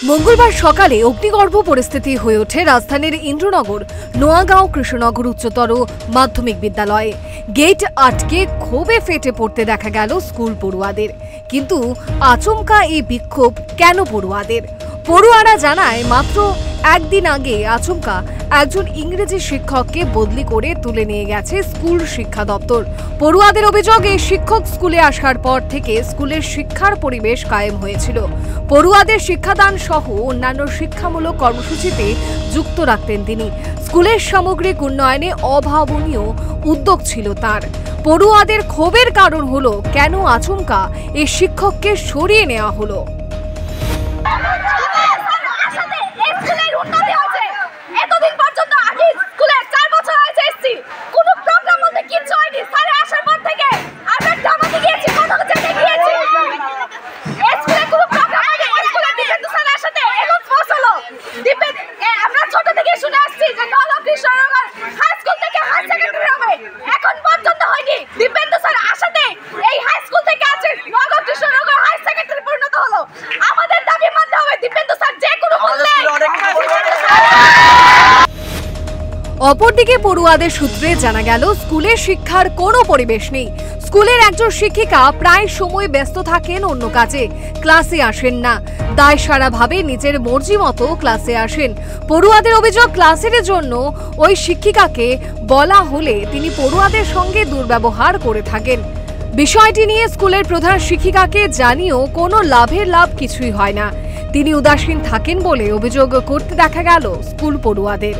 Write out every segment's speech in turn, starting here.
মঙ্গলবার সকালে অগ্নিগর্ভ পরিস্থিতি হয়ে ওঠে রাজধানীর ইন্দ্রনগর নোয়াগাঁও কৃষ্ণনগর উচ্চতর মাধ্যমিক বিদ্যালয়ে। গেট আটকে ক্ষোভে ফেটে পড়তে দেখা গেল স্কুল পড়ুয়াদের। কিন্তু আচমকা এই বিক্ষোভ কেন পড়ুয়াদের? পড়ুয়ারা জানায়, মাত্র একদিন আগে আচমকা একজন ইংরেজি শিক্ষককে বদলি করে তুলে নিয়ে গেছে স্কুল শিক্ষা দপ্তর। পড়ুয়াদের অভিযোগ, এই শিক্ষক স্কুলে আসার পর থেকে স্কুলের শিক্ষার পরিবেশ কায়েম হয়েছিল। পড়ুয়াদের শিক্ষাদান সহ অন্যান্য শিক্ষামূলক কর্মসূচিতে যুক্ত রাখতেন তিনি। স্কুলের সামগ্রিক উন্নয়নে অভাবনীয় উদ্যোগ ছিল তার। পড়ুয়াদের ক্ষোভের কারণ হলো, কেন আচমকা এই শিক্ষককে সরিয়ে নেওয়া হলো। এতদিন পর্যন্ত আগে স্কুলে 4 বছর হয়েছে এসেছি, কোনো প্রোগ্রাম বলতে কিচ্ছু হয়নি। স্যার আসার পর থেকে আমরা জামাতে গিয়েছি, কত জায়গায় গিয়েছি, স্কুলে কোনো প্রোগ্রাম হয়নি। স্কুলে দীপেন্দ্র স্যার আসাতে এখন ফস হলো। আমরা ছোট থেকে শুনে আসছি যে নোয়াগাঁও কৃষ্ণনগর হাই স্কুল থেকে হাই সেকেন্ডারি হবে, এখন পর্যন্ত হয়নি। দীপেন্দ্র স্যার আসাতে এই হাই স্কুল থেকে আছে নোয়াগাঁও কৃষ্ণনগর হাই সেকেন্ডারি পরিণত হলো। আমাদের দাবি মানতে হবে, দীপেন্দ্র স্যার যে কোনো মূল্যে। অপরদিকে পড়ুয়াদের সূত্রে জানা গেল, স্কুলের শিক্ষার কোনো পরিবেশ নেই। স্কুলের একজন শিক্ষিকা প্রায় সময় ব্যস্ত থাকেন অন্য কাজে, ক্লাসে আসেন না। দায়সারাভাবে নিজের মর্জি মতো ক্লাসে আসেন। পড়ুয়াদের অভিযোগ, ক্লাসের জন্য ওই শিক্ষিকাকে বলা হলে তিনি পড়ুয়াদের সঙ্গে দুর্ব্যবহার করে থাকেন। বিষয়টি নিয়ে স্কুলের প্রধান শিক্ষিকাকে জানিয়েও কোনো লাভ কিছুই হয় না। তিনি উদাসীন থাকেন বলে অভিযোগ করতে দেখা গেল স্কুল পড়ুয়াদের।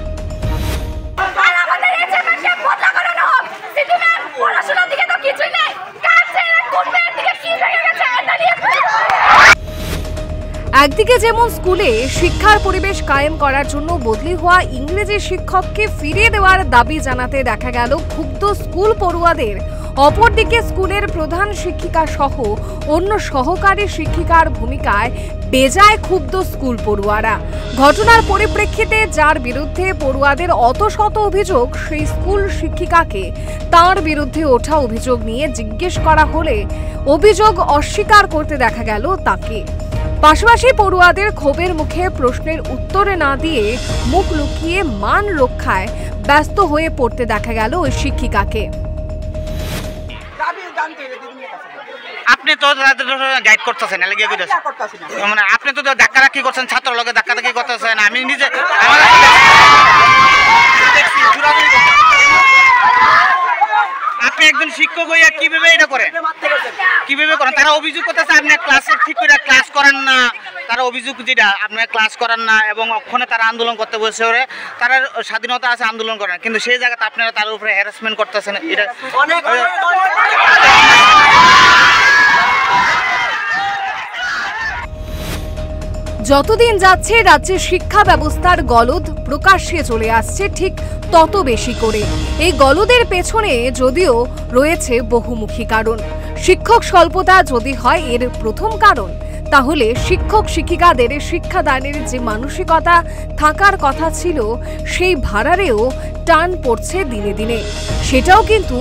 একদিকে যেমন স্কুলে শিক্ষার পরিবেশ কায়েম করার জন্য বদলি হওয়া ইংরেজি শিক্ষককে ফিরিয়ে দেওয়ার দাবি জানাতে দেখা গেল ক্ষুব্ধ স্কুল পড়ুয়াদের, অপরদিকে স্কুলের প্রধান শিক্ষিকা সহ অন্য সহকারী শিক্ষিকার ভূমিকায় বেজায় ক্ষুব্ধ স্কুল পড়ুয়ারা। ঘটনার পরিপ্রেক্ষিতে যার বিরুদ্ধে পড়ুয়াদের অতশত অভিযোগ, সেই স্কুল শিক্ষিকাকে তার বিরুদ্ধে ওঠা অভিযোগ নিয়ে জিজ্ঞেস করা হলে অভিযোগ অস্বীকার করতে দেখা গেল তাকে। পাশাপাশি পড়ুয়াদের ক্ষোভের মুখে প্রশ্নের উত্তরে না দিয়ে মুখ লুকিয়ে মান রক্ষায় ব্যস্ত হয়ে পড়তে দেখা গেল ওই শিক্ষিকাকে। আপনি তো গাইড করতেছেন, মানে আপনি তো ধাক্কাধাক্কি করছেন, ছাত্র লোকে ধাক্কাধাক্কি করতেছেন। আমি নিজে আপনি একজন শিক্ষক হইয়া কিভাবে এটা করেন, কিভাবে করেন? তারা অভিযোগ করতেছে আপনি ক্লাসে ঠিক করে ক্লাস করেন না। তারা অভিযোগ যেটা আপনার ক্লাস করেন না এবং ওখানে তারা আন্দোলন করতে বসে, তারা স্বাধীনতা আছে আন্দোলন করেন, কিন্তু সেই জায়গাতে আপনারা তার উপরে হ্যারাসমেন্ট করতেছেন। এটা যতদিন যাচ্ছে রাজ্যের শিক্ষা ব্যবস্থার গলদ প্রকাশ্যে চলে আসছে ঠিক তত বেশি করে। এই গলদের পেছনে যদিও রয়েছে বহুমুখী কারণ। শিক্ষক স্বল্পতা যদি হয় এর প্রথম কারণ, তাহলে শিক্ষক শিক্ষিকাদের শিক্ষাদানের যে মানসিকতা থাকার কথা ছিল, সেই ভাড়ারেও টান পড়ছে দিনে দিনে, সেটাও কিন্তু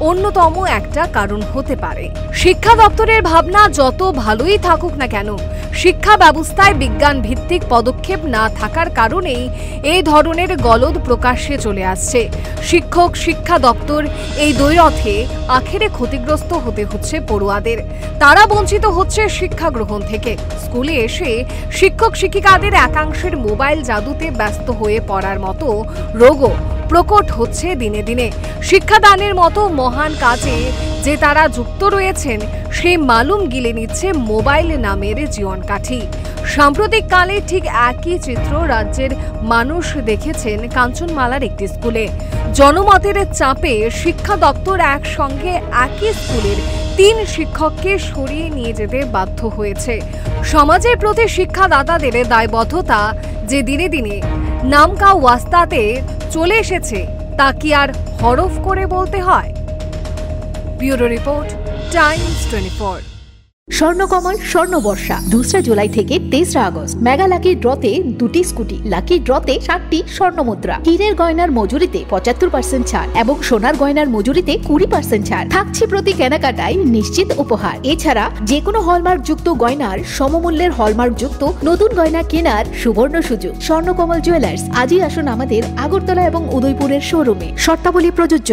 অন্যতম একটা কারণ হতে পারে। শিক্ষা দপ্তরের ভাবনা যত ভালোই থাকুক না কেন, শিক্ষা ব্যবস্থায় বিজ্ঞান ভিত্তিক পদক্ষেপ না থাকার কারণেই এই ধরনের গলদ প্রকাশ্যে চলে আসছে। শিক্ষক শিক্ষা দপ্তর এই দ্বৈরথে আখেরে ক্ষতিগ্রস্ত হতে হচ্ছে পড়ুয়াদের। তারা বঞ্চিত হচ্ছে শিক্ষা গ্রহণ থেকে। স্কুলে এসে শিক্ষক শিক্ষিকাদের একাংশের মোবাইল জাদুতে ব্যস্ত হয়ে পড়ার মতো রোগও প্রকট হচ্ছে দিনে দিনে। শিক্ষাদানের মতো মহান কাজে যে তারা যুক্ত রয়েছেন, সেই মালুম গিলে নিচ্ছে মোবাইল নামের জীবনকাঠি। সাম্প্রতিককালে ঠিক একই চিত্র রাজ্যের মানুষ দেখেছেন কাঞ্চনমালার একটি স্কুলে। জনমতের চাপে শিক্ষা দপ্তর একসঙ্গে একই স্কুলের 3 শিক্ষককে সরিয়ে নিয়ে যেতে বাধ্য হয়েছে। সমাজের প্রতি শিক্ষাদাতাদের দায়বদ্ধতা যে দিনে দিনে নামকা ওয়াস্তাতে চলে এসেছে, তা কি আর হরফ করে বলতে হয়? Bureau report, Times 24। স্বর্ণকমল স্বর্ণবর্ষা 2 জুলাই থেকে 23 আগস্ট মেগা লাকি ড্রতে 2টি স্কুটি, লাকি ড্রতে 60টি স্বর্ণমুদ্রা, হীরের গয়নার মজুরিতে 75% ছাড় এবং সোনার গয়নার মজুরিতে 20% ছাড় থাকছে প্রতি কেনাকাটায় নিশ্চিত উপহার। এছাড়া যে কোনো হলমার্ক যুক্ত গয়নার সমমূল্যের হলমার্ক যুক্ত নতুন গয়না কেনার সুবর্ণ সুযোগ। স্বর্ণকমল জুয়েলার্স, আজই আসুন আমাদের আগরতলা এবং উদয়পুরের শোরুমে। শর্তাবলী প্রযোজ্য।